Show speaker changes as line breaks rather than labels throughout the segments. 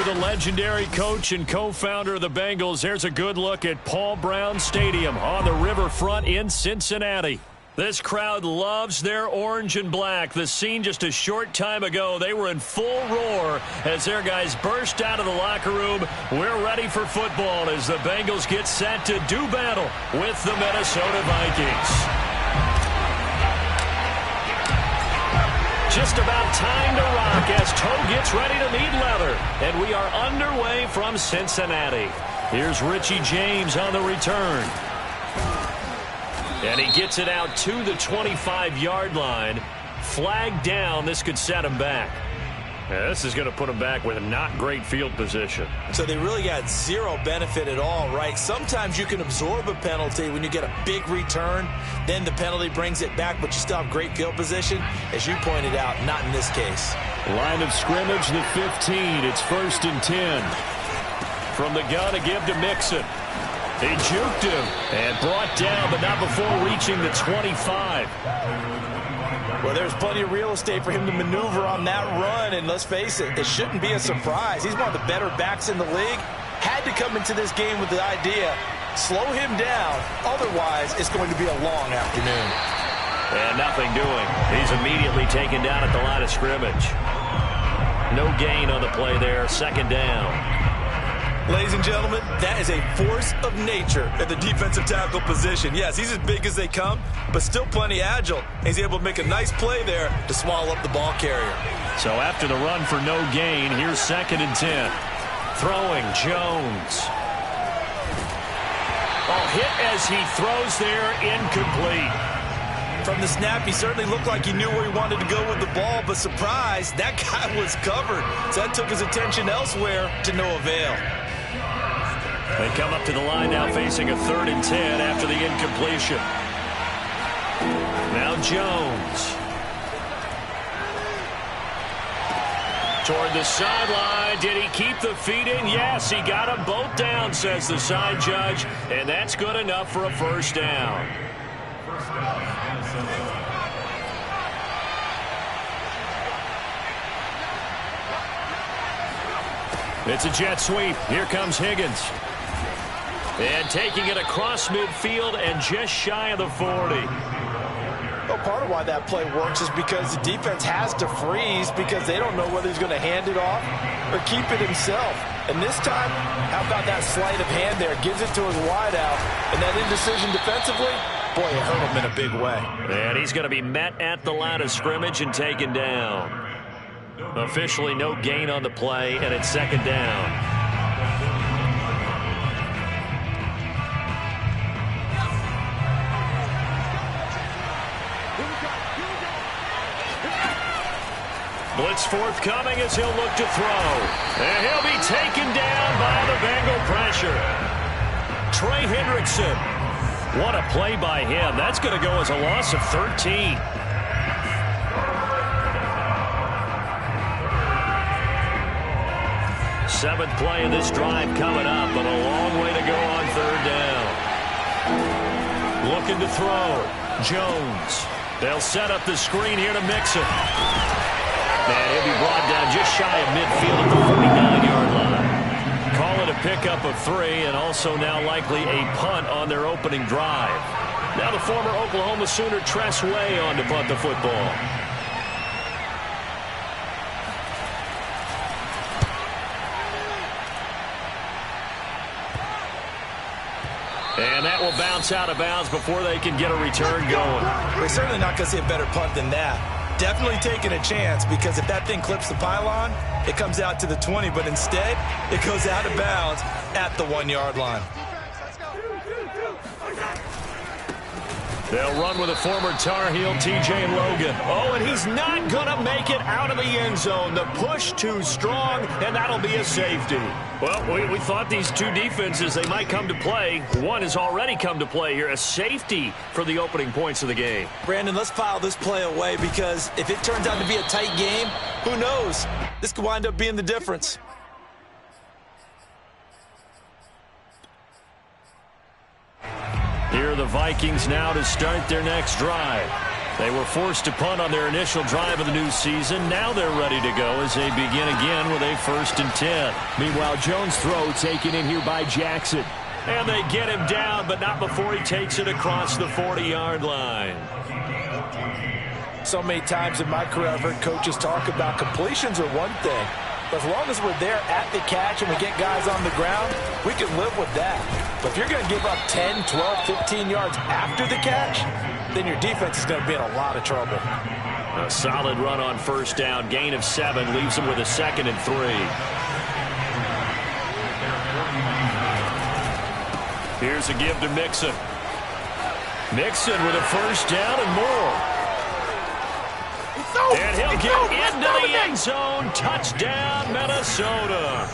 for the legendary coach and co-founder of the Bengals. Here's a good look at Paul Brown Stadium on the riverfront in Cincinnati. This crowd loves their orange and black. The scene just a short time ago, they were in full roar as their guys burst out of the locker room. We're ready for football as the Bengals get set to do battle with the Minnesota Vikings. Just about time to rock as toe gets ready to meet leather. And we are underway from Cincinnati. Here's Richie James on the return. And he gets it out to the 25-yard line. Flag down. This could set him back. Yeah, this is going to put him back with a not great field position.
So they really got zero benefit at all, right? Sometimes you can absorb a penalty when you get a big return. Then the penalty brings it back, but you still have great field position. As you pointed out, not in this case.
Line of scrimmage, the 15. It's 1st and 10. From the gun to give to Mixon. He juked him and brought down, but not before reaching the 25.
Well, there's plenty of real estate for him to maneuver on that run, and let's face it, it shouldn't be a surprise. He's one of the better backs in the league. Had to come into this game with the idea, slow him down, otherwise it's going to be a long afternoon.
And nothing doing. He's immediately taken down at the line of scrimmage. No gain on the play there, 2nd down.
Ladies and gentlemen, that is a force of nature at the defensive tackle position. Yes, he's as big as they come, but still plenty agile. He's able to make a nice play there to swallow up the ball carrier.
So after the run for no gain, here's 2nd and 10. Throwing, Jones. Oh, hit as he throws there, incomplete.
From the snap, he certainly looked like he knew where he wanted to go with the ball, but surprise, that guy was covered. So that took his attention elsewhere to no avail.
They come up to the line now facing a 3rd and 10 after the incompletion. Now Jones. Toward the sideline. Did he keep the feet in? Yes, he got them both down, says the side judge. And that's good enough for a 1st down. It's a jet sweep. Here comes Higgins. And taking it across midfield and just shy of the 40.
Well, part of why that play works is because the defense has to freeze because they don't know whether he's going to hand it off or keep it himself. And this time, how about that sleight of hand there? Gives it to his wideout. And that indecision defensively, boy, it hurt him in a big way.
And he's going to be met at the line of scrimmage and taken down. Officially no gain on the play, and it's 2nd down. Blitz forthcoming as he'll look to throw. And he'll be taken down by the Bengal pressure. Trey Hendrickson. What a play by him. That's going to go as a loss of 13. Seventh play of this drive coming up, but a long way to go on 3rd down. Looking to throw. Jones. They'll set up the screen here to Mixon. And he'll be brought down just shy of midfield at the 49-yard line. Call it a pickup of 3, and also now likely a punt on their opening drive. Now the former Oklahoma Sooner Tress Way on to punt the football. And that will bounce out of bounds before they can get a return going.
We're certainly not going to see a better punt than that. Definitely taking a chance because if that thing clips the pylon, it comes out to the 20, but instead it goes out of bounds at the 1-yard line.
They'll run with a former Tar Heel, T.J. Logan. Oh, and he's not going to make it out of the end zone. The push too strong, and that'll be a safety. Well, we thought these two defenses, they might come to play. One has already come to play here, a safety for the opening points of the game.
Brandon, let's file this play away because if it turns out to be a tight game, who knows? This could wind up being the difference. Here are the Vikings now to start their next drive.
They were forced to punt on their initial drive of the new season. Now they're ready to go as they begin again with a 1st and 10.
Meanwhile, Jones' throw taken in here by Jackson.
And they get him down, but not before he takes it across the 40-yard line.
So many times in my career I've heard coaches talk about completions are one thing. But as long as we're there at the catch and we get guys on the ground, we can live with that. But if you're going to give up 10, 12, 15 yards after the catch, then your defense is going to be in a lot of trouble.
A solid run on 1st down. Gain of 7 leaves them with a 2nd and 3. Here's a give to Mixon. Mixon with a 1st down and more. And he'll get into the end zone. Touchdown, Minnesota.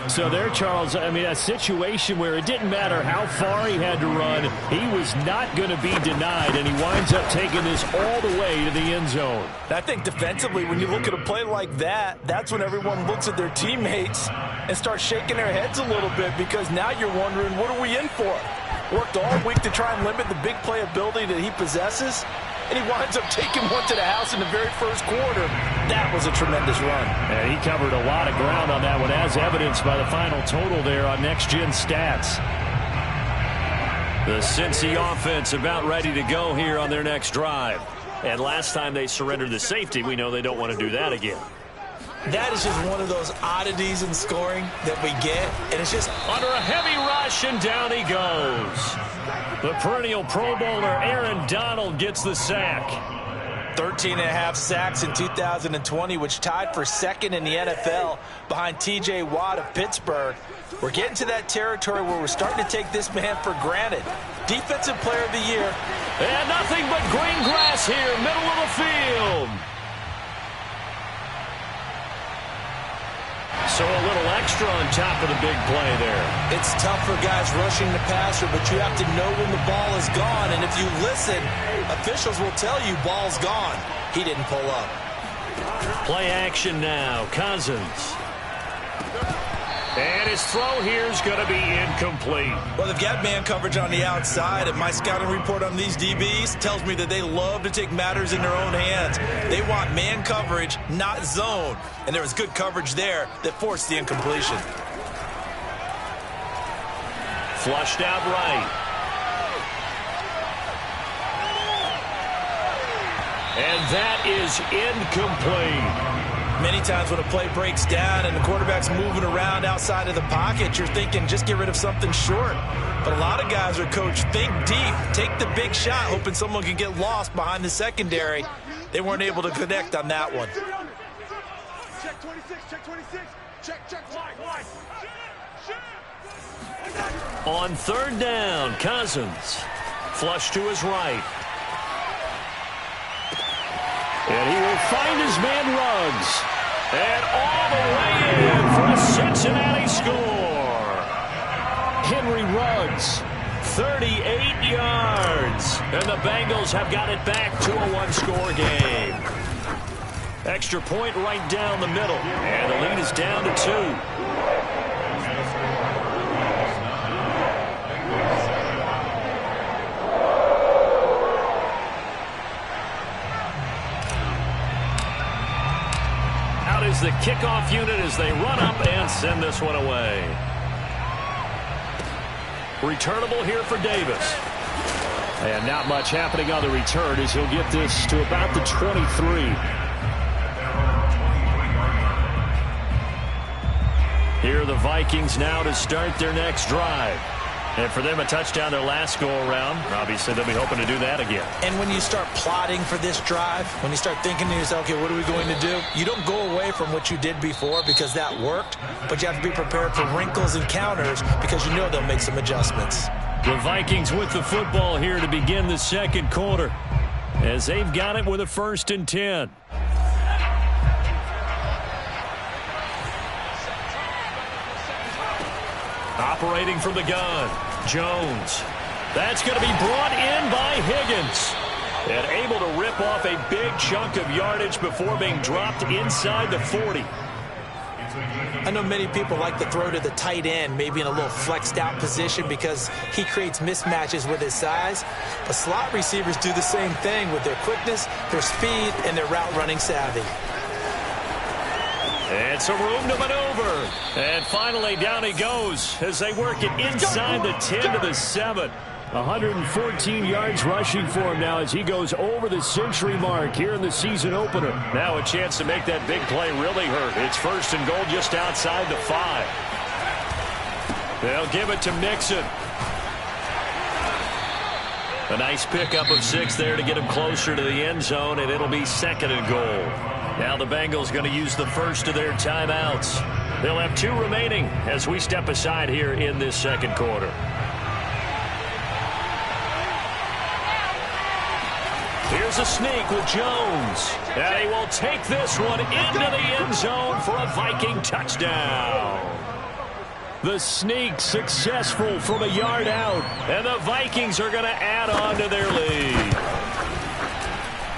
So there, Charles, I mean, a situation where it didn't matter how far he had to run. He was not going to be denied, and he winds up taking this all the way to the end zone.
I think defensively, when you look at a play like that, that's when everyone looks at their teammates and starts shaking their heads a little bit, because now you're wondering, what are we in for? Worked all week to try and limit the big play ability that he possesses, and he winds up taking one to the house in the very first quarter. That was a tremendous run.
And he covered a lot of ground on that one, as evidenced by the final total there on Next Gen Stats.
The Cincy offense about ready to go here on their next drive. And last time they surrendered the safety, we know they don't want to do that again.
That is just one of those oddities in scoring that we get, and it's just
under a heavy rush, and down he goes. The perennial Pro Bowler Aaron Donald gets the sack.
13.5 sacks in 2020, which tied for 2nd in the NFL behind T.J. Watt of Pittsburgh. We're getting to that territory where we're starting to take this man for granted. Defensive Player of the Year.
And nothing but green grass here, middle of the field. So a little extra on top of the big play there.
It's tough for guys rushing the passer, but you have to know when the ball is gone. And if you listen, officials will tell you ball's gone. He didn't pull up.
Play action now. Cousins. And his throw here is going to be incomplete.
Well, they've got man coverage on the outside, and my scouting report on these DBs tells me that they love to take matters in their own hands. They want man coverage, not zone. And there was good coverage there that forced the incompletion.
Flushed out right. And that is incomplete.
Many times when a play breaks down and the quarterback's moving around outside of the pocket, you're thinking just get rid of something short. But a lot of guys are coached, think deep, take the big shot, hoping someone can get lost behind the secondary. They weren't able to connect on that one.
Check 26, check 26, check, wide.
On 3rd down, Cousins. Flush to his right. And he will find his man Ruggs. And all the way in for a Cincinnati score.
Henry Ruggs,
38 yards. And the Bengals have got it back to a one-score game. Extra point right down the middle. And the lead is down to 2. Is the kickoff unit as they run up and send this one away. Returnable here for Davis.
And not much happening on the return as he'll get this to about the 23.
Here are the Vikings now to start their next drive. And for them, a touchdown their last go-around. Obviously, they'll be hoping to do that again.
And when you start plotting for this drive, when you start thinking to yourself, okay, what are we going to do? You don't go away from what you did before because that worked, but you have to be prepared for wrinkles and counters because you know they'll make some adjustments.
The Vikings with the football here to begin the second quarter as they've got it with a 1st and 10. Operating from the gun, Jones. That's going to be brought in by Higgins. And able to rip off a big chunk of yardage before being dropped inside the 40.
I know many people like to throw to the tight end, maybe in a little flexed out position because he creates mismatches with his size. But slot receivers do the same thing with their quickness, their speed, and their route running savvy.
It's a room to maneuver. And finally down he goes as they work it inside the 10 to the 7.
114 yards rushing for him now as he goes over the century mark here in the season opener.
Now a chance to make that big play really hurt. It's 1st and goal just outside the 5. They'll give it to Mixon. A nice pickup of 6 there to get him closer to the end zone, and it'll be 2nd and goal. Now the Bengals going to use the first of their timeouts. They'll have 2 remaining as we step aside here in this 2nd quarter. Here's a sneak with Jones. And he will take this one into the end zone for a Viking touchdown.
The sneak successful from a yard out.
And the Vikings are going to add on to their lead.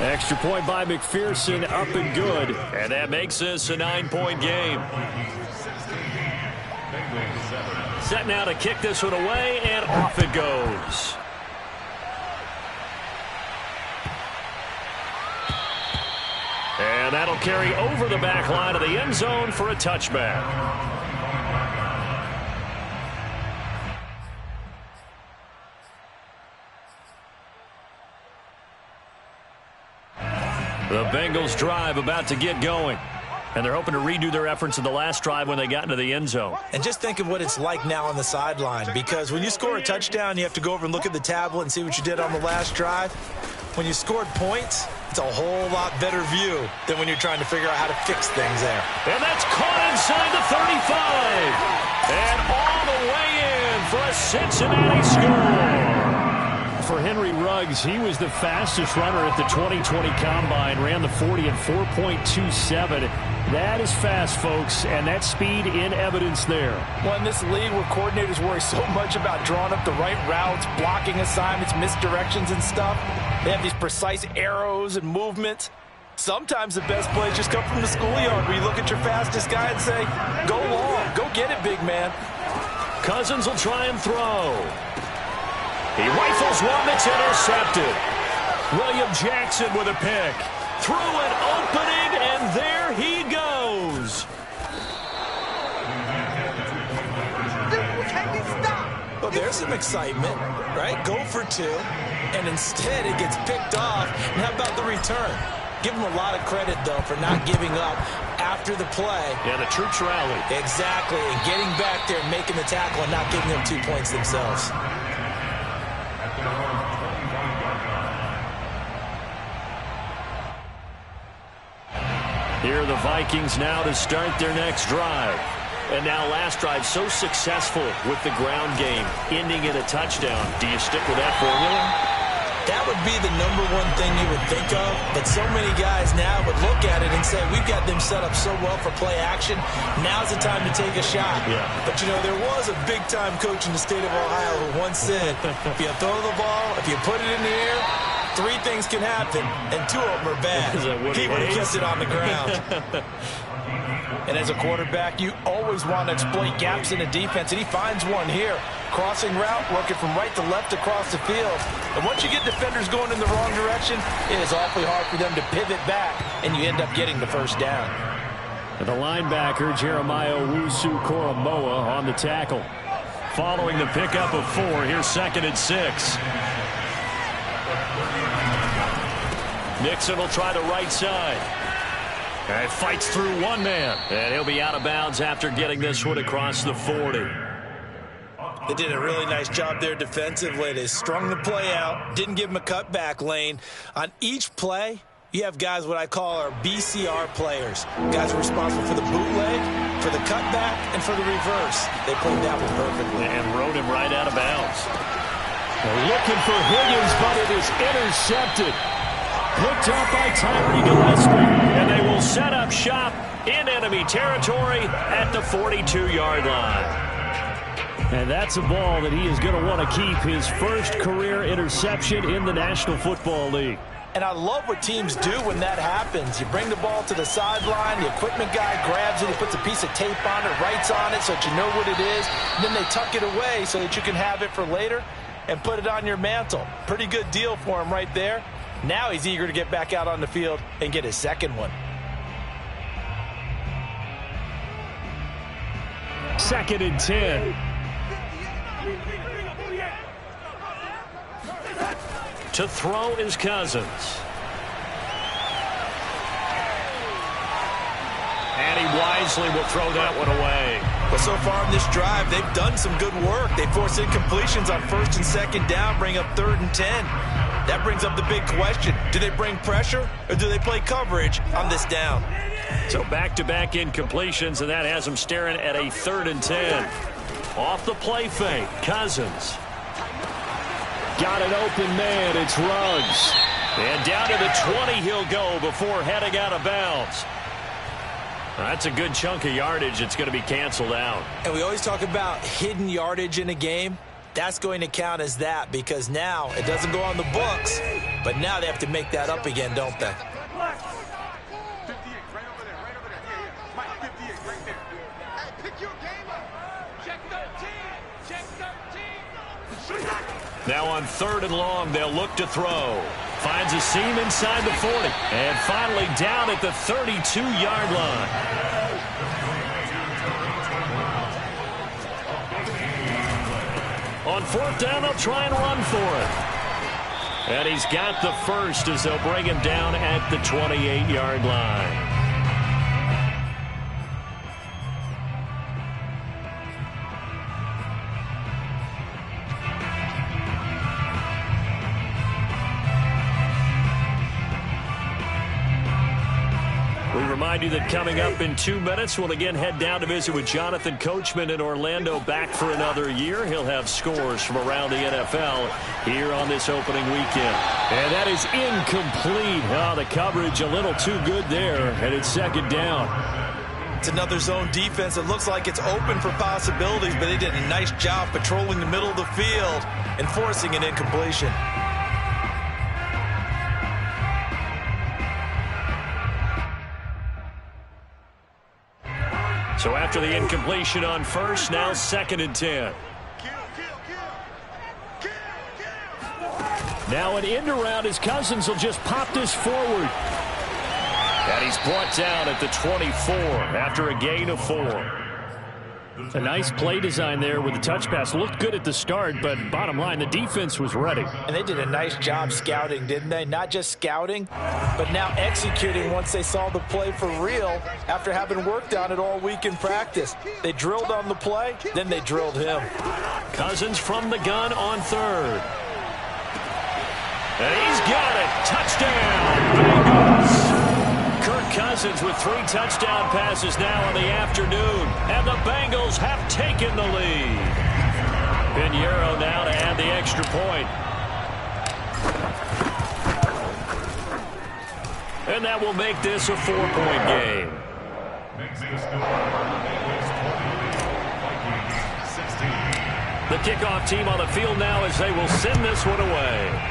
Extra point by McPherson, up and good.
And that makes this a 9-point game. Set now to kick this one away, and off it goes. And that'll carry over the back line of the end zone for a touchback. The Bengals drive about to get going. And they're hoping to redo their efforts in the last drive when they got into the end zone.
And just think of what it's like now on the sideline, because when you score a touchdown, you have to go over and look at the tablet and see what you did on the last drive. When you scored points, it's a whole lot better view than when you're trying to figure out how to fix things there.
And that's caught inside the 35. And all the way in for a Cincinnati score.
For Henry Ruggs, he was the fastest runner at the 2020 Combine, ran the 40 in 4.27. That is fast, folks, and that speed in evidence there.
Well, in this league where coordinators worry so much about drawing up the right routes, blocking assignments, misdirections and stuff, they have these precise arrows and movements. Sometimes the best plays just come from the schoolyard where you look at your fastest guy and say, go long, go get it, big man.
Cousins will try and throw. He rifles one that's intercepted. William Jackson with a pick. Through an opening, and there he goes.
Well, there's some excitement, right? Go for 2, and instead it gets picked off. And how about the return? Give him a lot of credit, though, for not giving up after the play.
Yeah, the troops rallied.
Exactly, and getting back there and making the tackle and not giving up 2 points themselves.
Here are the Vikings now to start their next drive. And now last drive so successful with the ground game, ending in a touchdown. Do you stick with that formula?
That would be the #1 thing you would think of, but so many guys now would look at it and say, we've got them set up so well for play action, now's the time to take a shot.
Yeah.
But, you know, there was a big-time coach in the state of Ohio who once said, if you throw the ball, if you put it in the air, 3 things can happen, and 2 of them are bad. He would have kept it on the ground. And as a quarterback, you always want to exploit gaps in the defense, and he finds one here. Crossing route, working from right to left across the field. And once you get defenders going in the wrong direction, it is awfully hard for them to pivot back, and you end up getting the first down.
And the linebacker, Jeremiah Owusu-Koramoah, on the tackle.
Following the pickup of 4, here's 2nd and 6. Nixon will try the right side. And fights through one man. And he'll be out of bounds after getting this one across the 40.
They did a really nice job there defensively. They strung the play out, didn't give him a cutback lane. On each play, you have guys what I call our BCR players. Guys are responsible for the bootleg, for the cutback, and for the reverse. They played that one perfectly.
And rode him right out of bounds.
They're looking for Higgins, but it is intercepted. Picked up by Tyree Gillespie.
And they will set up shop in enemy territory at the 42-yard line.
And that's a ball that he is going to want to keep, his first career interception in the National Football League.
And I love what teams do when that happens. You bring the ball to the sideline, the equipment guy grabs it, he puts a piece of tape on it, writes on it so that you know what it is, and then they tuck it away so that you can have it for later and put it on your mantle. Pretty good deal for him right there. Now he's eager to get back out on the field and get his second one.
2nd and 10.
To throw is Cousins. And he wisely will throw that one away.
But so far in this drive, they've done some good work. They force incompletions on 1st and 2nd down, bring up 3rd and 10. That brings up the big question. Do they bring pressure or do they play coverage on this down?
So back-to-back incompletions, and that has them staring at a 3rd and 10. Off the play fake, Cousins.
Got an open man. It's Ruggs.
And down to the 20 he'll go before heading out of bounds. That's a good chunk of yardage. It's going to be canceled out.
And we always talk about hidden yardage in a game. That's going to count as that because now it doesn't go on the books, but now they have to make that up again, don't they?
58, right over there. Yeah. Mike, 58, right there. Hey, pick your game up. Check 13. Check 13.
Now on 3rd and long, they'll look to throw. Finds a seam inside the 40. And finally down at the 32-yard line. On 4th down, they'll try and run for it. And he's got the first as they'll bring him down at the 28-yard line. We remind you that coming up in 2 minutes, we'll again head down to visit with Jonathan Coachman in Orlando, back for another year. He'll have scores from around the NFL here on this opening weekend. And that is incomplete. Oh, the coverage a little too good there, and it's 2nd down.
It's another zone defense. It looks like it's open for possibilities, but they did a nice job patrolling the middle of the field and forcing an incompletion.
So after the incompletion on 1st, now 2nd and 10.
Now an end around as Cousins will just pop this forward.
And he's brought down at the 24 after a gain of 4.
A nice play design there with the touch pass. Looked good at the start, but bottom line, the defense was ready.
And they did a nice job scouting, didn't they? Not just scouting, but now executing once they saw the play for real after having worked on it all week in practice. They drilled on the play, then they drilled him.
Cousins from the gun on 3rd. And he's got it. Touchdown, Bengals. Kirk Cousins with 3 touchdown passes now in the afternoon. And the Bengals have taken the lead. Pinheiro now to add the extra point. And that will make this a 4-point game. The kickoff team on the field now as they will send this one away.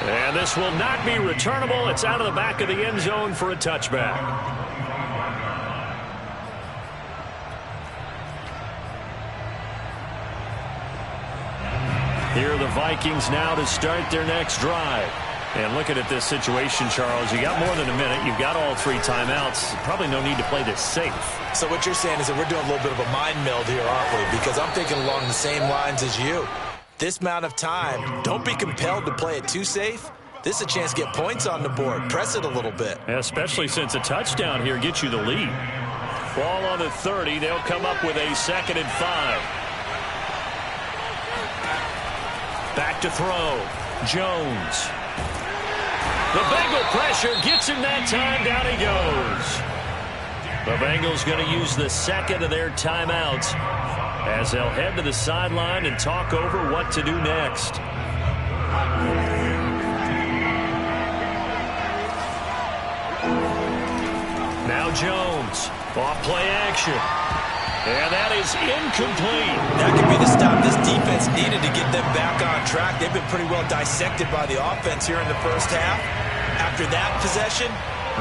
And this will not be returnable. It's out of the back of the end zone for a touchback. Here are the Vikings now to start their next drive. And looking at this situation, Charles, you got more than a minute. You've got all 3 timeouts. Probably no need to play this safe.
So what you're saying is that we're doing a little bit of a mind meld here, aren't we? Because I'm thinking along the same lines as you. This amount of time, don't be compelled to play it too safe. This is a chance to get points on the board. Press it a little bit.
Especially since a touchdown here gets you the lead. Ball on the 30. They'll come up with a 2nd and 5. Back to throw. Jones. The Bengal pressure gets him that time. Down he goes. The Bengals going to use the 2nd of their timeouts as they'll head to the sideline and talk over what to do next. Now Jones, off play action. And that is incomplete.
That could be the stop this defense needed to get them back on track. They've been pretty well dissected by the offense here in the first half. After that possession,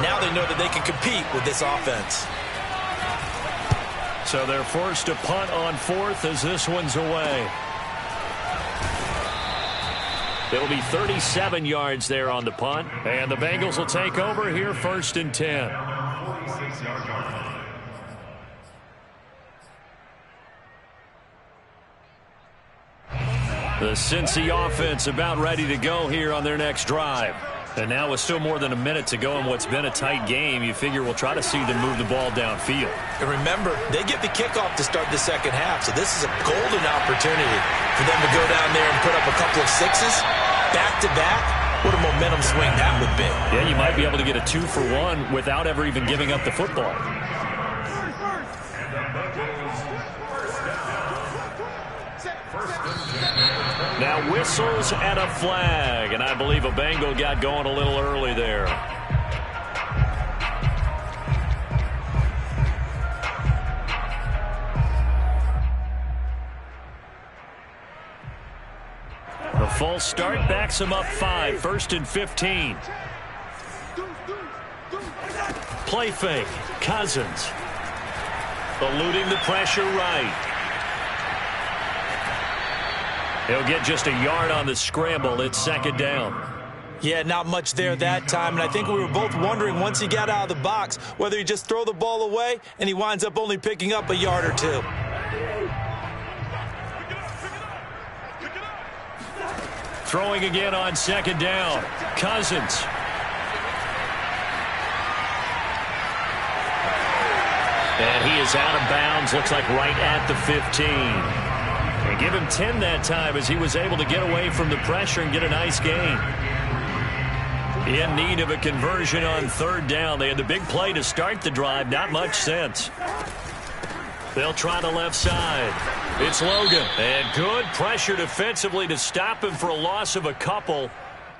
now they know that they can compete with this offense.
So they're forced to punt on fourth as this one's away. It'll be 37 yards there on the punt. And the Bengals will take over here 1st and 10. The Cincy offense about ready to go here on their next drive. And now with still more than a minute to go in what's been a tight game, you figure we'll try to see them move the ball downfield.
And remember, they get the kickoff to start the second half, so this is a golden opportunity for them to go down there and put up a couple of sixes back-to-back. What a momentum swing that would be.
Yeah, you might be able to get a 2-for-1 without ever even giving up the football. Now whistles and a flag, and I believe a Bengal got going a little early there. The false start backs him up 5, 1st and 15. Play fake, Cousins. Eluding the pressure right. He'll get just a yard on the scramble. It's 2nd down.
Yeah, not much there that time, and I think we were both wondering once he got out of the box whether he just throw the ball away, and he winds up only picking up a yard or two.
Throwing again on 2nd down. Cousins. And he is out of bounds, looks like right at the 15. And give him 10 that time as he was able to get away from the pressure and get a nice gain. In need of a conversion on 3rd down. They had the big play to start the drive. Not much sense. They'll try the left side. It's Logan. And good pressure defensively to stop him for a loss of a couple.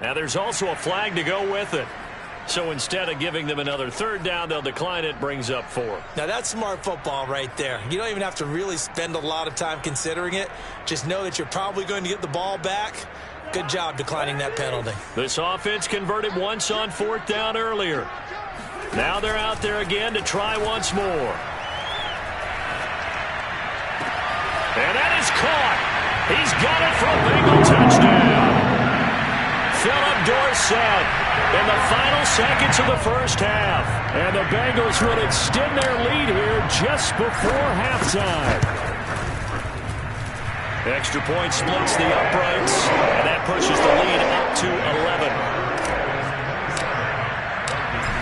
Now there's also a flag to go with it. So instead of giving them another 3rd down, they'll decline it. Brings up 4.
Now that's smart football right there. You don't even have to really spend a lot of time considering it. Just know that you're probably going to get the ball back. Good job declining that penalty.
This offense converted once on 4th down earlier. Now they're out there again to try once more. And that is caught. He's got it for a Bengal touchdown. Philip Dorsett in the final seconds of the first half. And the Bengals would extend their lead here just before halftime. Extra point splits the uprights, and that pushes the lead up to 11.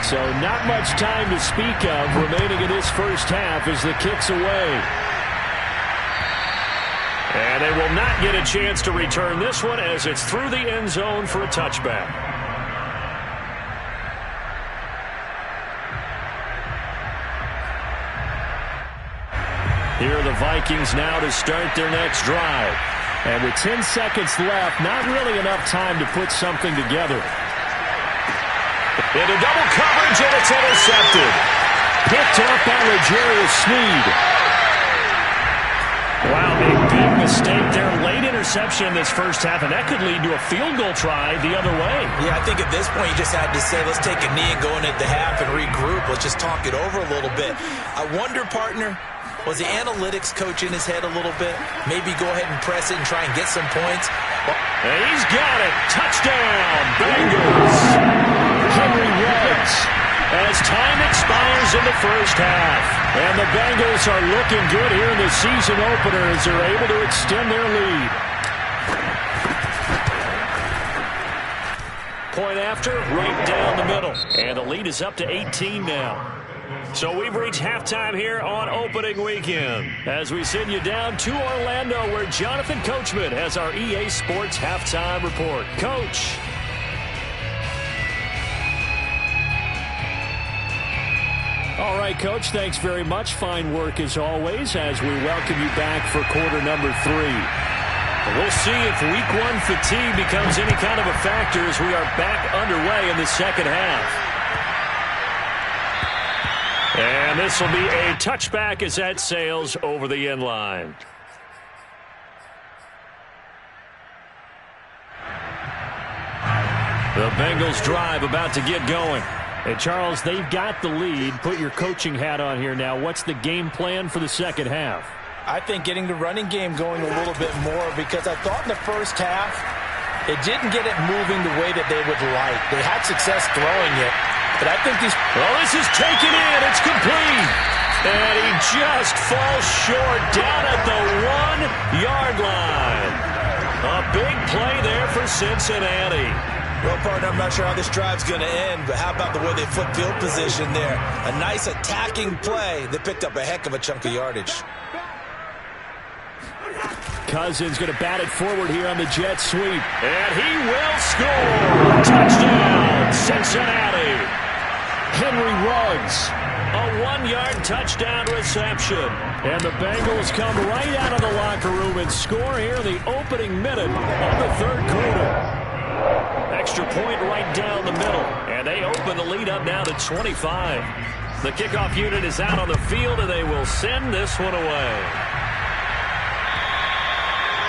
So not much time to speak of remaining in this first half as the kick's away.
And they will not get a chance to return this one as it's through the end zone for a touchback. Here are the Vikings now to start their next drive.
And with 10 seconds left, not really enough time to put something together.
Into double coverage, and it's intercepted.
Picked up by L'Jarius Sneed.
Wow, big mistake there. Late interception in this first half, and that could lead to a field goal try the other way.
Yeah, I think at this point you just had to say, let's take a knee and go into the half and regroup. Let's just talk it over a little bit. I wonder, partner, was the analytics coach in his head a little bit? Maybe go ahead and press it and try and get some points.
And he's got it. Touchdown, Bengals.
Henry Ruggs.
As time expires in the first half. And the Bengals are looking good here in the season opener as they're able to extend their lead. Point after, right down the middle. And the lead is up to 18 now. So we've reached halftime here on opening weekend. As we send you down to Orlando where Jonathan Coachman has our EA Sports halftime report. Coach.
All right, Coach, thanks very much. Fine work as always as we welcome you back for quarter number 3.
We'll see if week 1 fatigue becomes any kind of a factor as we are back underway in the second half. And this will be a touchback as that sails over the end line. The Bengals drive about to get going.
Hey, Charles, they've got the lead. Put your coaching hat on here now. What's the game plan for the second half?
I think getting the running game going a little bit more, because I thought in the first half it didn't get it moving the way that they would like. They had success throwing it, but I think these...
Well, this is taken in. It's complete. And he just falls short down at the 1-yard line. A big play there for Cincinnati.
Well, partner, I'm not sure how this drive's going to end, but how about the way they flip field position there? A nice attacking play. They picked up a heck of a chunk of yardage.
Cousins going to bat it forward here on the jet sweep.
And he will score. Touchdown, Cincinnati.
Henry Ruggs.
A 1-yard touchdown reception.
And the Bengals come right out of the locker room and score here in the opening minute of the third quarter.
Extra point right down the middle. And they open the lead up now to 25. The kickoff unit is out on the field, and they will send this one away.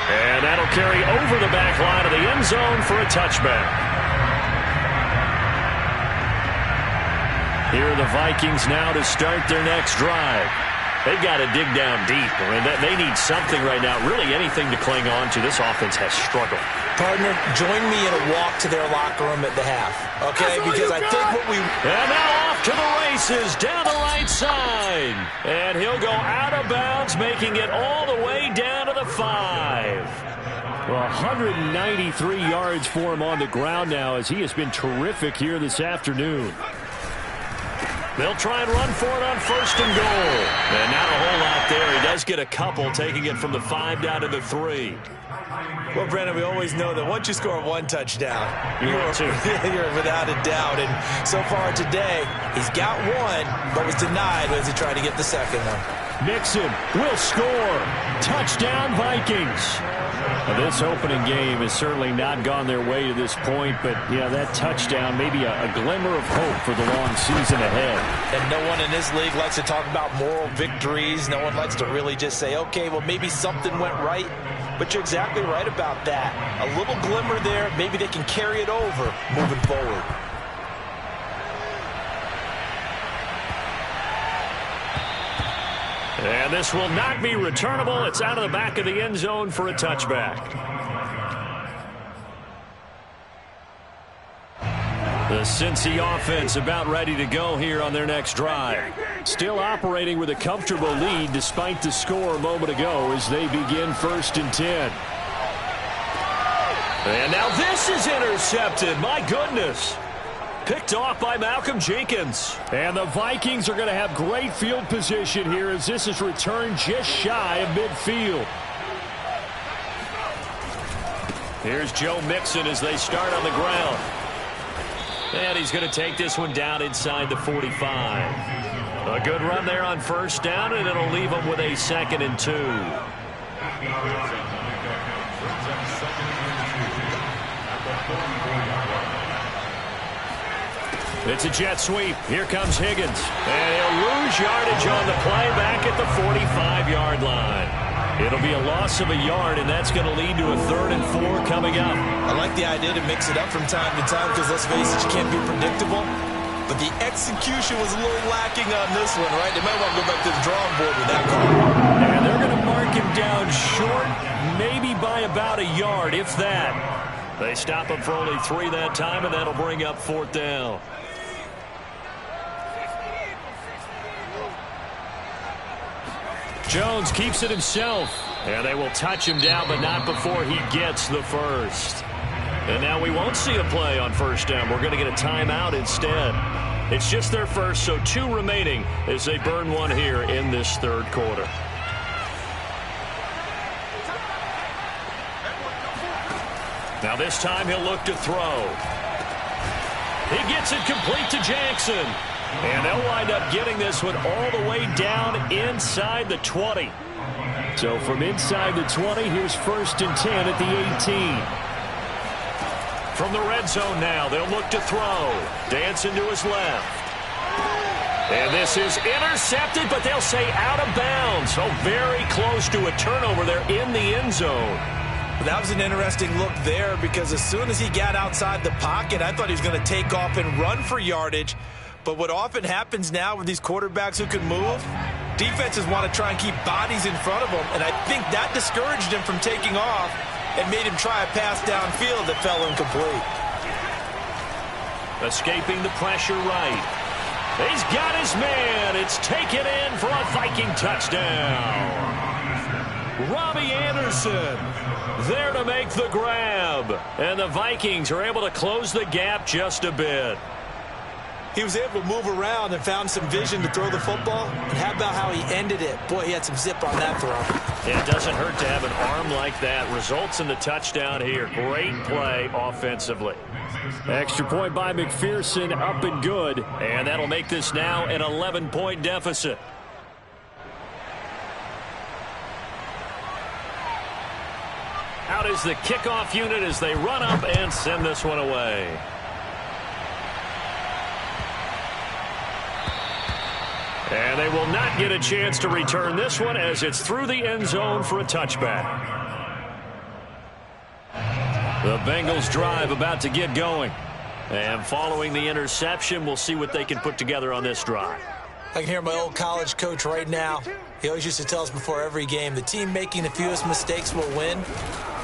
And that'll carry over the back line of the end zone for a touchback. Here are the Vikings now to start their next drive. They've got to dig down deep. I mean, they need something right now, really anything to cling on to. This offense has struggled.
Partner, join me in a walk to their locker room at the half, okay? Because I think what we...
And now off to the races down the right side. And he'll go out of bounds, making it all the way down to the 5.
Well, 193 yards for him on the ground now, as he has been terrific here this afternoon.
They'll try and run for it on first and goal. And not a whole lot there. He does get a couple, taking it from the 5 down to the 3.
Well, Brandon, we always know that once you score one touchdown, you're without a doubt. And so far today, he's got one, but was denied as he tried to get the second one.
Mixon will score. Touchdown, Vikings. Now, this opening game has certainly not gone their way to this point, but, yeah, that touchdown, maybe a glimmer of hope for the long season ahead.
And no one in this league likes to talk about moral victories. No one likes to really just say, okay, well, maybe something went right. But you're exactly right about that. A little glimmer there. Maybe they can carry it over moving forward.
And this will not be returnable. It's out of the back of the end zone for a touchback. The Cincy offense about ready to go here on their next drive.
Still operating with a comfortable lead despite the score a moment ago as they begin 1st and 10.
And now this is intercepted. My goodness. Picked off by Malcolm Jenkins.
And the Vikings are going to have great field position here as this is returned just shy of midfield.
Here's Joe Mixon as they start on the ground. And he's going to take this one down inside the 45. A good run there on first down, and it'll leave them with a 2nd and 2. It's a jet sweep. Here comes Higgins. And he'll lose yardage on the play back at the 45-yard line. It'll be a loss of a yard, and that's going to lead to a 3rd and 4 coming up.
I like the idea to mix it up from time to time because, let's face it, you can't be predictable. But the execution was a little lacking on this one, right? They might want to go back to the drawing board with that call.
And they're going to mark him down short, maybe by about a yard, if that. They stop him for only 3 that time, and that'll bring up 4th down. Jones keeps it himself. And they will touch him down, but not before he gets the first. And now we won't see a play on first down. We're going to get a timeout instead. It's just their first, so 2 remaining as they burn one here in this third quarter. Now this time he'll look to throw. He gets it complete to Jackson. And they'll wind up getting this one all the way down inside the 20.
So from inside the 20, here's 1st and 10 at the 18.
From the red zone now, they'll look to throw. Dancing to his left. And this is intercepted, but they'll say out of bounds. So very close to a turnover there in the end zone.
That was an interesting look there because as soon as he got outside the pocket, I thought he was going to take off and run for yardage. But what often happens now with these quarterbacks who can move, defenses want to try and keep bodies in front of them, and I think that discouraged him from taking off and made him try a pass downfield that fell incomplete.
Escaping the pressure right. He's got his man. It's taken in for a Viking touchdown. Robbie Anderson there to make the grab. And the Vikings are able to close the gap just a bit.
He was able to move around and found some vision to throw the football. And how about how he ended it? Boy, he had some zip on that throw.
Yeah, it doesn't hurt to have an arm like that. Results in the touchdown here. Great play offensively.
Extra point by McPherson, up and good.
And that'll make this now an 11-point deficit. Out is the kickoff unit as they run up and send this one away. And they will not get a chance to return this one as it's through the end zone for a touchback. The Bengals drive about to get going. And following the interception, we'll see what they can put together on this drive.
I can hear my old college coach right now. He always used to tell us before every game, the team making the fewest mistakes will win.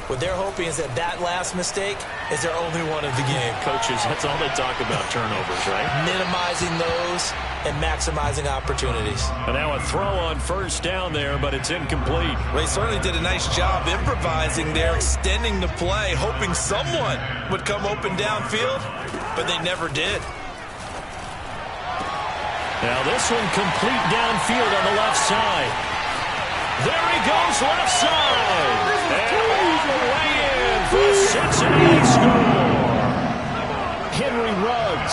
What they're hoping is that that last mistake is their only one of the game.
Coaches, that's all they talk about, turnovers, right?
Minimizing those and maximizing opportunities.
And now a throw on first down there, but it's incomplete.
They certainly did a nice job improvising there, extending the play, hoping someone would come open downfield, but they never did.
Now this one complete downfield on the left side. There he goes, left side. And all the way in for a Cincinnati score. Henry Ruggs,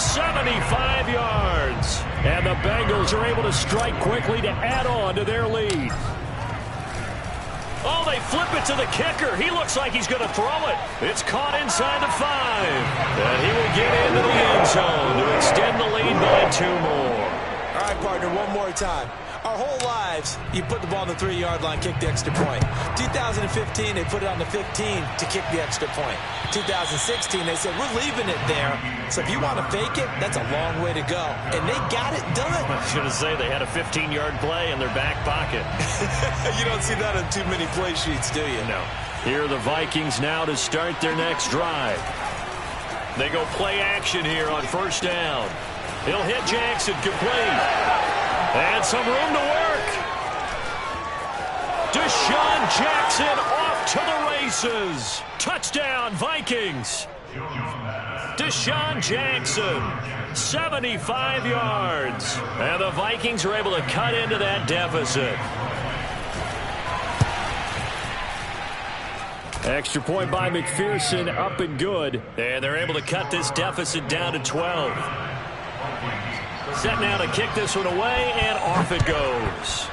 75 yards. And the Bengals are able to strike quickly to add on to their lead. Oh, they flip it to the kicker. He looks like he's going to throw it. It's caught inside the 5. And he will get into the end zone to extend the lead by 2 more.
All right, partner, one more time. Our whole lives, you put the ball on the 3-yard line, kick the extra point. 2015, they put it on the 15 to kick the extra point. 2016, they said, we're leaving it there. So if you want to fake it, that's a long way to go. And they got it done.
I was going to say they had a 15-yard play in their back pocket.
You don't see that on too many play sheets, do you?
No. Here are the Vikings now to start their next drive. They go play action here on first down. He'll hit Jackson complete. And some room to work. Deshaun Jackson off to the races. Touchdown, Vikings. Deshaun Jackson, 75 yards. And the Vikings are able to cut into that deficit.
Extra point by McPherson, up and good.
And they're able to cut this deficit down to 12. Set now to kick this one away, and off it goes.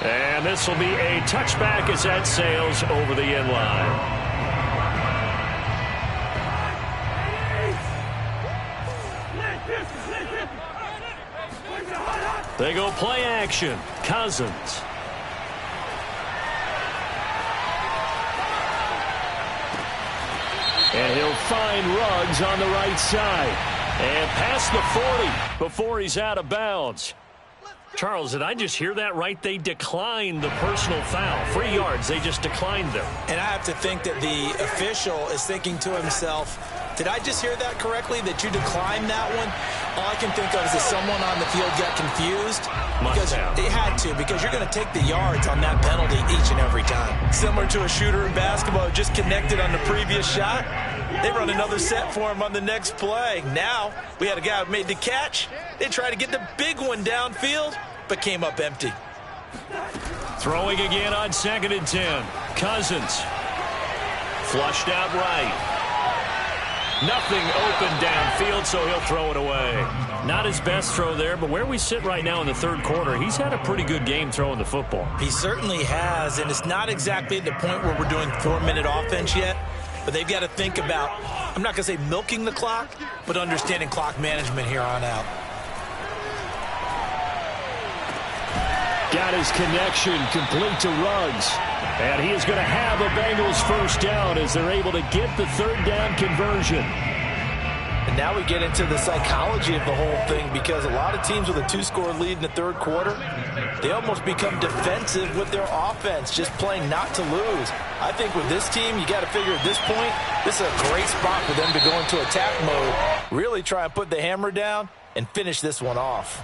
And this will be a touchback as that sails over the end line. They go play action. Cousins. And he'll find Ruggs on the right side. And past the 40 before he's out of bounds. Charles, did I just hear that right? They declined the personal foul. 3 yards, they just declined them.
And I have to think that the official is thinking to himself, did I just hear that correctly, that you declined that one? All I can think of is that someone on the field got confused. Because they had to, because you're going to take the yards on that penalty each and every time. Similar to a shooter in basketball who just connected on the previous shot. They run another set for him on the next play. Now, we had a guy who made the catch. They tried to get the big one downfield, but came up empty.
Throwing again on 2nd and 10. Cousins. Flushed out right. Nothing open downfield, so he'll throw it away. Not his best throw there, but where we sit right now in the third quarter, he's had a pretty good game throwing the football.
He certainly has, and it's not exactly at the point where we're doing 4-minute offense yet, but they've got to think about, I'm not going to say milking the clock, but understanding clock management here on out.
Got his connection complete to Ruggs. And he is going to have a Bengals first down as they're able to get the third down conversion.
And now we get into the psychology of the whole thing, because a lot of teams with a two-score lead in the third quarter, they almost become defensive with their offense, just playing not to lose. I think with this team, you got to figure at this point, this is a great spot for them to go into attack mode, really try and put the hammer down and finish this one off.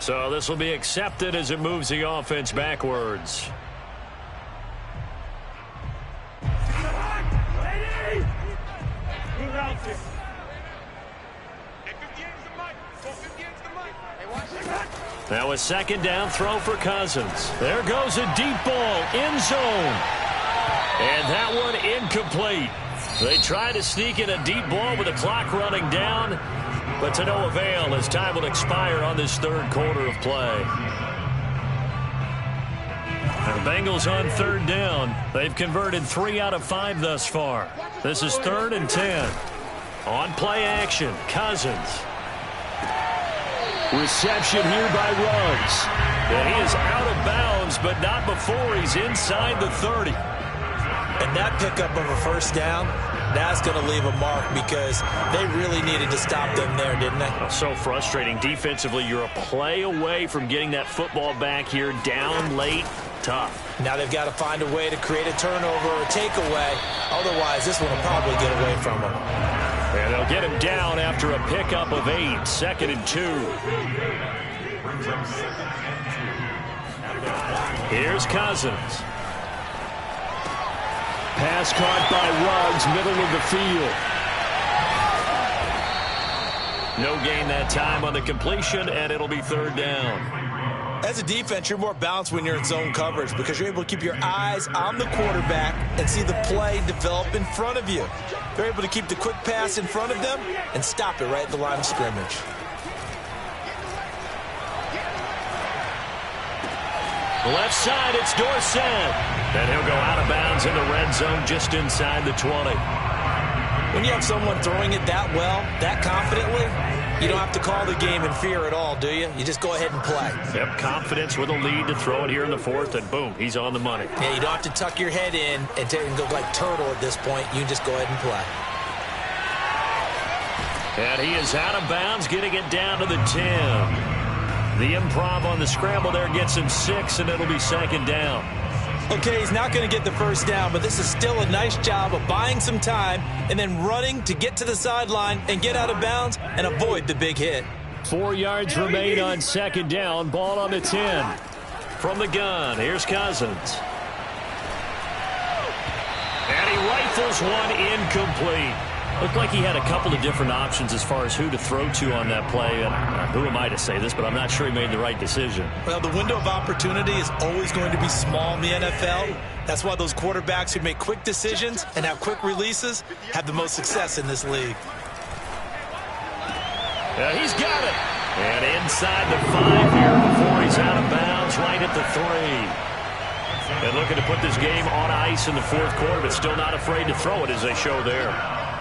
So this will be accepted as it moves the offense backwards. Now a second down throw for Cousins. There goes a deep ball, end zone. And that one incomplete. They try to sneak in a deep ball with the clock running down, but to no avail as time will expire on this third quarter of play. And the Bengals on third down. They've converted 3 out of 5 thus far. This is 3rd and 10. On play action, Cousins. Reception here by Ruggs. And he is out of bounds, but not before he's inside the 30.
And that pickup of a first down, that's going to leave a mark, because they really needed to stop them there, didn't they?
So frustrating. Defensively, you're a play away from getting that football back here, down late, tough. Now they've got to find a way to create a turnover or takeaway. Otherwise, this one will probably get away from them. And they'll get him down after a pickup of 8, 2nd and 2. Here's Cousins. Pass caught by Ruggs, middle of the field. No gain that time on the completion, and it'll be 3rd down.
As a defense, you're more balanced when you're in zone coverage, because you're able to keep your eyes on the quarterback and see the play develop in front of you. They're able to keep the quick pass in front of them and stop it right at the line of scrimmage.
Left side, it's Dorsett. And he'll go out of bounds in the red zone just inside the 20.
When you have someone throwing it that well, that confidently, you don't have to call the game in fear at all, do you? You just go ahead and play.
Yep, confidence with a lead to throw it here in the 4th, and boom, he's on the money.
Yeah, you don't have to tuck your head in and go like turtle at this point. You just go ahead and play.
And he is out of bounds, getting it down to the 10. The improv on the scramble there gets him 6, and it'll be 2nd down.
Okay, he's not going to get the first down, but this is still a nice job of buying some time and then running to get to the sideline and get out of bounds and avoid the big hit.
4 yards remain on 2nd down. Ball on the 10.
From the gun, here's Cousins. And he rifles one incomplete. Looked like he had a couple of different options as far as who to throw to on that play. Who am I to say this, but I'm not sure he made the right decision.
Well, the window of opportunity is always going to be small in the NFL. That's why those quarterbacks who make quick decisions and have quick releases have the most success in this league.
Yeah, he's got it. And inside the 5 here before he's out of bounds, right at the 3. And looking to put this game on ice in the 4th quarter, but still not afraid to throw it as they show there.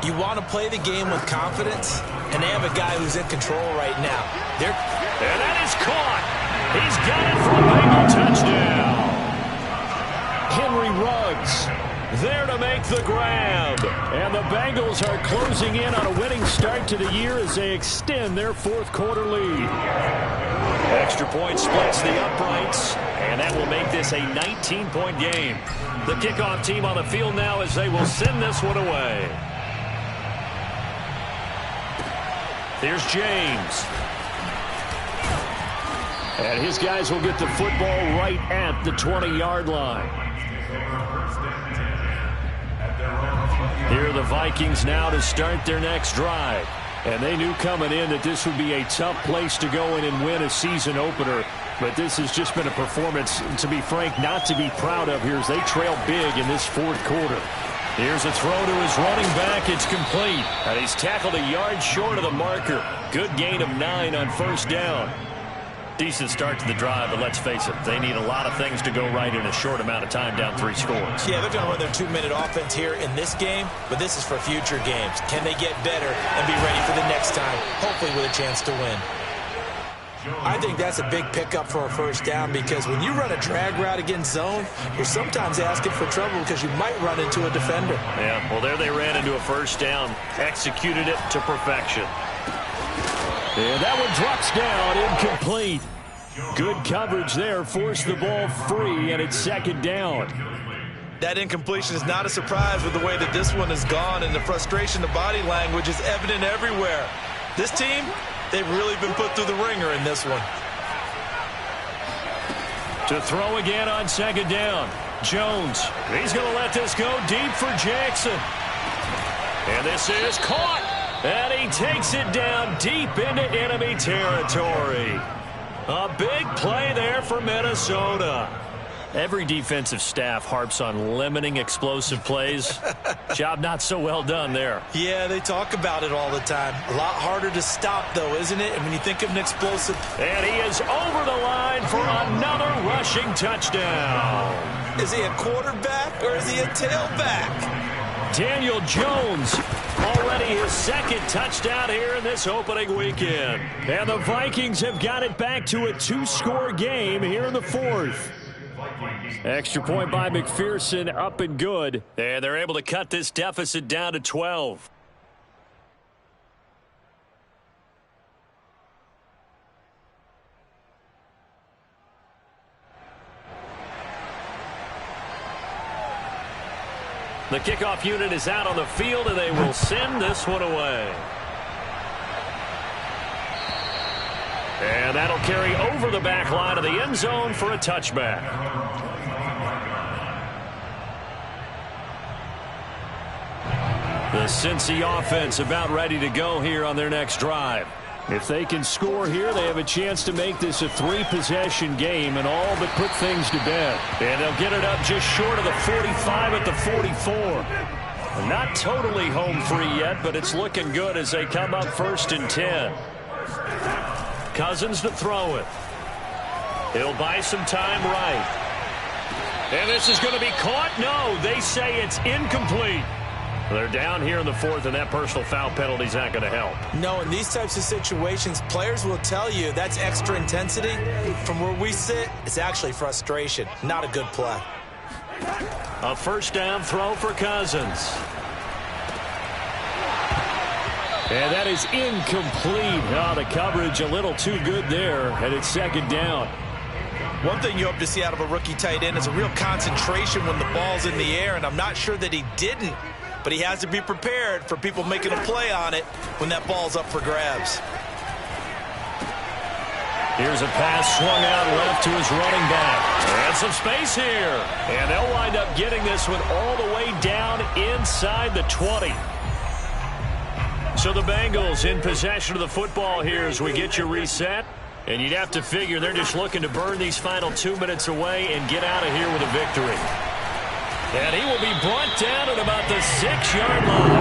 You want to play the game with confidence, and they have a guy who's in control right now.
And that is caught. He's got it for a Bengal touchdown.
Henry Ruggs there to make the grab. And the Bengals are closing in on a winning start to the year as they extend their 4th quarter lead.
Extra point splits the uprights, and that will make this a 19-point game. The kickoff team on the field now as they will send this one away. Here's James.
And his guys will get the football right at the 20-yard line.
Here are the Vikings now to start their next drive.
And they knew coming in that this would be a tough place to go in and win a season opener. But this has just been a performance, to be frank, not to be proud of here as they trail big in this 4th quarter.
Here's a throw to his running back. It's complete. And he's tackled a yard short of the marker. Good gain of 9 on 1st down. Decent start to the drive, but let's face it, they need a lot of things to go right in a short amount of time, down 3 scores.
Yeah, they're going to run their 2-minute offense here in this game, but this is for future games. Can they get better and be ready for the next time, hopefully with a chance to win? I think that's a big pickup for a first down because when you run a drag route against zone, you're sometimes asking for trouble because you might run into a defender.
Yeah, well, there they ran into a first down, executed it to perfection.
And that one drops down, incomplete. Good coverage there, forced the ball free, and it's second down.
That incompletion is not a surprise with the way that this one has gone, and the frustration, the body language is evident everywhere. This team, they've really been put through the ringer in this one.
To throw again on second down. Jones, he's going to let this go deep for Jackson. And this is caught. And he takes it down deep into enemy territory. A big play there for Minnesota. Every defensive staff harps on limiting explosive plays. Job not so well done there.
Yeah, they talk about it all the time. A lot harder to stop, though, isn't it? And when you think of an explosive...
And he is over the line for another rushing touchdown.
Is he a quarterback or is he a tailback?
Daniel Jones, already his second touchdown here in this opening weekend. And the Vikings have got it back to a 2-score game here in the fourth. Extra point by McPherson, up and good. And they're able to cut this deficit down to 12. The kickoff unit is out on the field, and they will send this one away. And that'll carry over the back line of the end zone for a touchback. The Cincy offense about ready to go here on their next drive.
If they can score here, they have a chance to make this a 3-possession game and all but put things to bed.
And they'll get it up just short of the 45 at the 44. Not totally home free yet, but it's looking good as they come up 1st and 10. Cousins to throw it. He'll buy some time right. And this is going to be caught. No, they say it's incomplete. They're down here in the fourth, and that personal foul penalty is not going to help.
No, in these types of situations, players will tell you that's extra intensity. From where we sit, it's actually frustration. Not a good play.
A first down throw for Cousins.
And that is incomplete. Oh, the coverage a little too good there, and it's second down.
One thing you hope to see out of a rookie tight end is a real concentration when the ball's in the air, and I'm not sure that he didn't. But he has to be prepared for people making a play on it when that ball's up for grabs.
Here's a pass swung out left to his running back. And some space here. And they'll wind up getting this one all the way down inside the 20. So the Bengals in possession of the football here as we get you reset. And you'd have to figure they're just looking to burn these final 2 minutes away and get out of here with a victory. And he will be brought down at about the 6-yard line.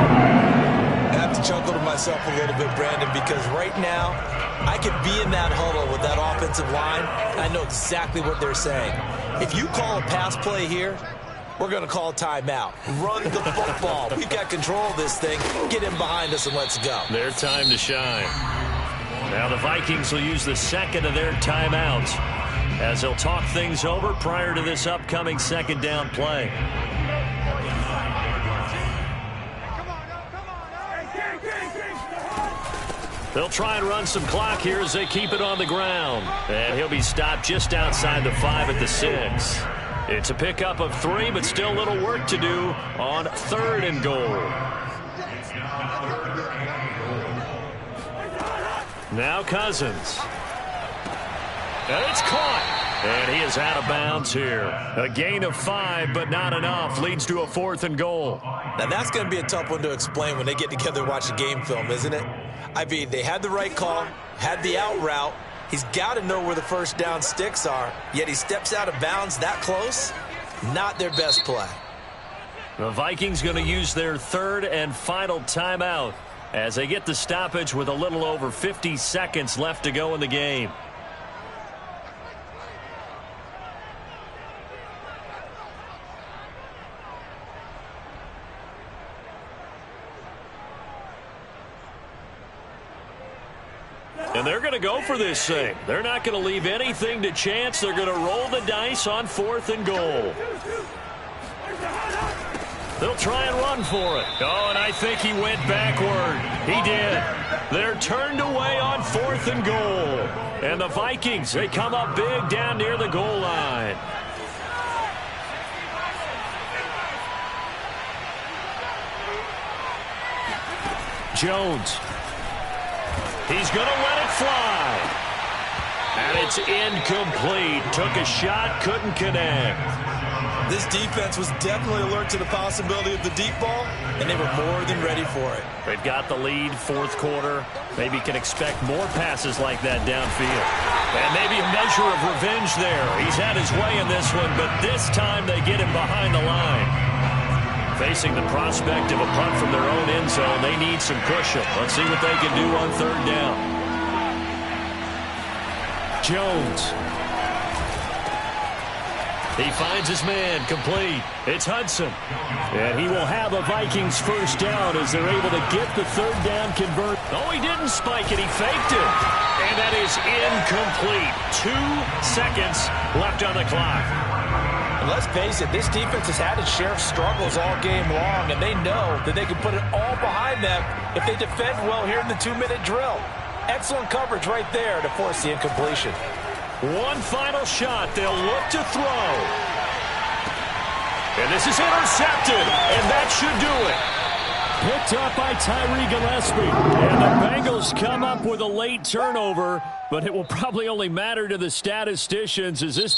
I have to chuckle to myself a little bit, Brandon, because right now I could be in that huddle with that offensive line, and I know exactly what they're saying. If you call a pass play here, we're going to call timeout. Run the football. We've got control of this thing. Get in behind us and let's go.
Their time to shine. Now the Vikings will use the second of their timeouts as they'll talk things over prior to this upcoming second down play. They'll try and run some clock here as they keep it on the ground. And he'll be stopped just outside the 5 at the 6. It's a pickup of 3, but still a little work to do on 3rd and goal. Now Cousins. And it's caught. And he is out of bounds here. A gain of 5, but not enough. Leads to a 4th and goal.
Now, that's going to be a tough one to explain when they get together and watch a game film, isn't it? I mean, they had the right call, had the out route. He's got to know where the first down sticks are, yet he steps out of bounds that close. Not their best play.
The Vikings going to use their 3rd and final timeout as they get the stoppage with a little over 50 seconds left to go in the game. And they're going to go for this thing. They're not going to leave anything to chance. They're going to roll the dice on 4th and goal. They'll try and run for it. Oh, and I think he went backward. He did. They're turned away on 4th and goal. And the Vikings, they come up big down near the goal line. Jones. He's going to let it fly. And it's incomplete. Took a shot, couldn't connect.
This defense was definitely alert to the possibility of the deep ball, and they were more than ready for it.
They've got the lead, 4th quarter. Maybe can expect more passes like that downfield. And maybe a measure of revenge there. He's had his way in this one, but this time they get him behind the line. Facing the prospect of a punt from their own end zone, they need some cushion. Let's see what they can do on 3rd down. Jones. He finds his man, complete. It's Hudson. And he will have a Vikings 1st down as they're able to get the 3rd down convert. Oh, he didn't spike it. He faked it. And that is incomplete. 2 seconds left on the clock.
And let's face it, this defense has had its share of struggles all game long, and they know that they can put it all behind them if they defend well here in the 2-minute drill. Excellent coverage right there to force the incompletion.
One final shot. They'll look to throw. And this is intercepted. And that should do it. Picked up by Tyree Gillespie. And the Bengals come up with a late turnover, but it will probably only matter to the statisticians as this